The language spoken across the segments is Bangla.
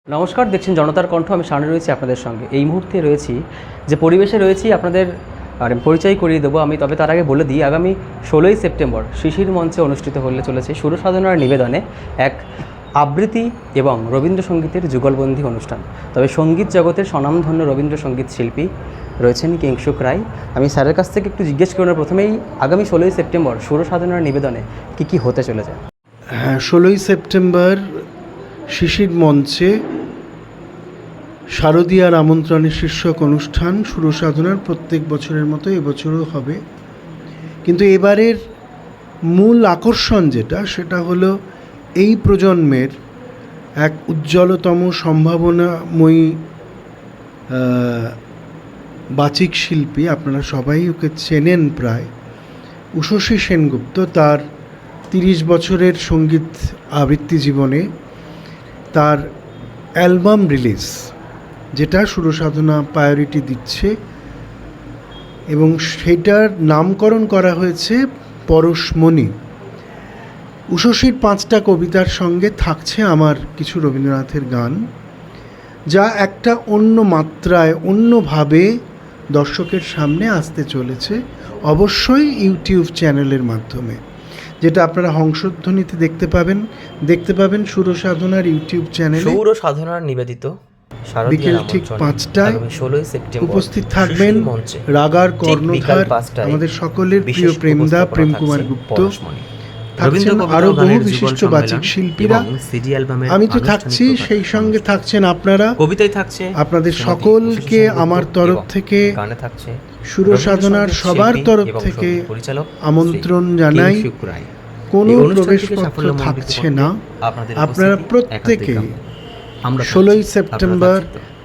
নমস্কার, দেখছেন জনতার কণ্ঠ। আমি সামনে রয়েছি আপনাদের সঙ্গে। এই মুহূর্তে রয়েছি যে পরিবেশে রয়েছি আপনাদের পরিচয় করিয়ে দেবো আমি। তবে তার আগে বলে দিই, আগামী 16ই সেপ্টেম্বর শিশির মঞ্চে অনুষ্ঠিত হতে চলেছে সুরসাধনার নিবেদনে এক আবৃত্তি এবং রবীন্দ্রসঙ্গীতের যুগলবন্দি অনুষ্ঠান। তবে সঙ্গীত জগতের স্বনামধন্য রবীন্দ্রসঙ্গীত শিল্পী রয়েছেন কিংশুক রায়। আমি স্যারের কাছ থেকে একটু জিজ্ঞেস করব প্রথমেই, আগামী 16ই সেপ্টেম্বর সুরসাধনার নিবেদনে কী হতে চলেছে? হ্যাঁ, 16ই সেপ্টেম্বর শিশির মঞ্চে শারদীয়ার আমন্ত্রণে শীর্ষক অনুষ্ঠান সুরসাধনার প্রত্যেক বছরের মতো এবছরও হবে। কিন্তু এবারের মূল আকর্ষণ সেটা হলো এই প্রজন্মের এক উজ্জ্বলতম সম্ভাবনাময়ী বাচিক শিল্পী, আপনারা সবাই ওকে চেনেন প্রায়, উষসী সেনগুপ্ত। তার 30 বছরের সঙ্গীত আবৃত্তি জীবনে তার অ্যালবাম রিলিজ, যেটা সুরসাধনা প্রায়োরিটি দিচ্ছে, এবং সেটার নামকরণ করা হয়েছে পরশমণি। উষসীর 5টা কবিতার সঙ্গে থাকছে আমার কিছু রবীন্দ্রনাথের গান, যা একটা অন্য মাত্রায়, অন্যভাবে দর্শকের সামনে আসতে চলেছে, অবশ্যই ইউটিউব চ্যানেলের মাধ্যমে, যেটা আপনারা হংসধ্বনিতে দেখতে পাবেন সুরসাধনার ইউটিউব চ্যানেলে। সুরসাধনার নিবেদিত বিকেল ঠিক 5টায় 16ই সেপ্টেম্বর উপস্থিত থাকবেন রাগার কর্ণধার, আমাদের সকলের প্রিয় প্রেমদা প্রেম কুমার গুপ্ত, থাকছেন আরও বহু বিশিষ্ট বাচিক শিল্পীরা। আমি তো থাকছি, সেই সঙ্গে থাকছেন আপনারা। কবিতায় থাকছে আপনাদের সকলকে আমার তরফ থেকে, গানে থাকছে সুরসাধনার সবার তরফ থেকে আমন্ত্রণ জানাই। কোনো প্রবেশপত্র থাকছে না। আপনারা প্রত্যেকে 16ই সেপ্টেম্বর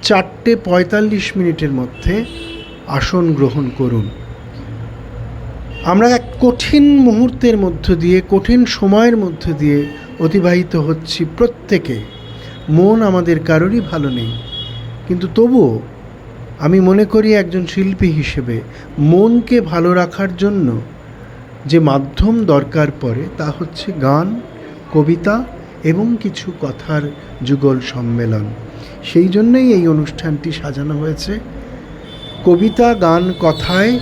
4:45 মধ্যে আসন গ্রহণ করুন। আমরা এক কঠিন মুহূর্তের মধ্য দিয়ে, কঠিন সময়ের মধ্য দিয়ে অতিবাহিত হচ্ছি প্রত্যেকে। মন আমাদের কারোরই ভালো নেই, কিন্তু তবুও আমি মনে করি একজন শিল্পী হিসেবে মনকে ভালো রাখার জন্য যে মাধ্যম দরকার পড়ে তা হচ্ছে গান, কবিতা এবং কিছু কথার যুগল সম্মেলন। সেই জন্যই এই অনুষ্ঠানটি সাজানো হয়েছে কবিতা, গান, কথায়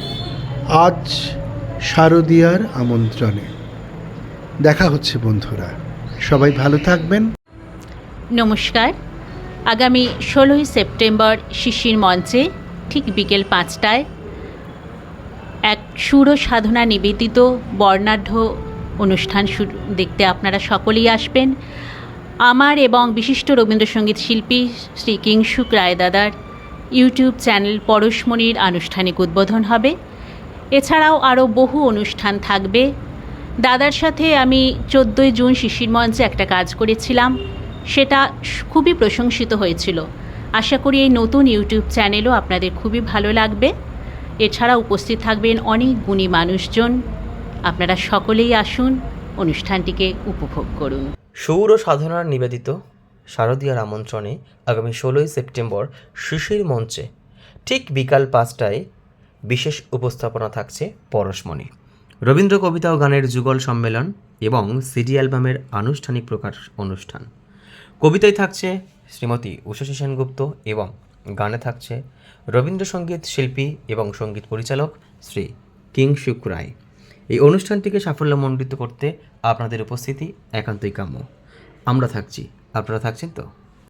আজ শারদীয়ার আমন্ত্রণে। দেখা হচ্ছে বন্ধুরা, সবাই ভালো থাকবেন। নমস্কার। আগামী 16ই সেপ্টেম্বর শিশির মঞ্চে ঠিক বিকেল 5টায় এক সুরসাধনা নিবেদিত বর্ণাঢ্য অনুষ্ঠান দেখতে আপনারা সকলেই আসবেন। আমার এবং বিশিষ্ট রবীন্দ্রসঙ্গীত শিল্পী শ্রী কিংশুক রায় দাদার ইউটিউব চ্যানেল পরশমণির আনুষ্ঠানিক উদ্বোধন হবে। এছাড়াও আরও বহু অনুষ্ঠান থাকবে। দাদার সাথে আমি 14ই জুন শিশির মঞ্চে একটা কাজ করেছিলাম, সেটা খুবই প্রশংসিত হয়েছিল। আশা করি এই নতুন ইউটিউব চ্যানেলও আপনাদের খুবই ভালো লাগবে। এছাড়া উপস্থিত থাকবেন অনেক গুণী মানুষজন। আপনারা সকলেই আসুন, অনুষ্ঠানটিকে উপভোগ করুন। সুরসাধনার নিবেদিত শারদীয়ার আমন্ত্রণে আগামী 16ই সেপ্টেম্বর শিশির মঞ্চে ঠিক বিকাল 5টায় বিশেষ উপস্থাপনা থাকছে পরশমণি, রবীন্দ্র কবিতা ও গানের যুগল সম্মেলন এবং সিডি অ্যালবামের আনুষ্ঠানিক প্রকাশ অনুষ্ঠান। কবিতায় থাকছে শ্রীমতী উষসী সেনগুপ্ত এবং গানে থাকছে রবীন্দ্রসঙ্গীত শিল্পী এবং সঙ্গীত পরিচালক শ্রী কিংশুক রায়। এই অনুষ্ঠানটিকে সাফল্যমণ্ডিত করতে আপনাদের উপস্থিতি একান্তই কাম্য। আমরা থাকছি, আপনারা থাকছেন তো?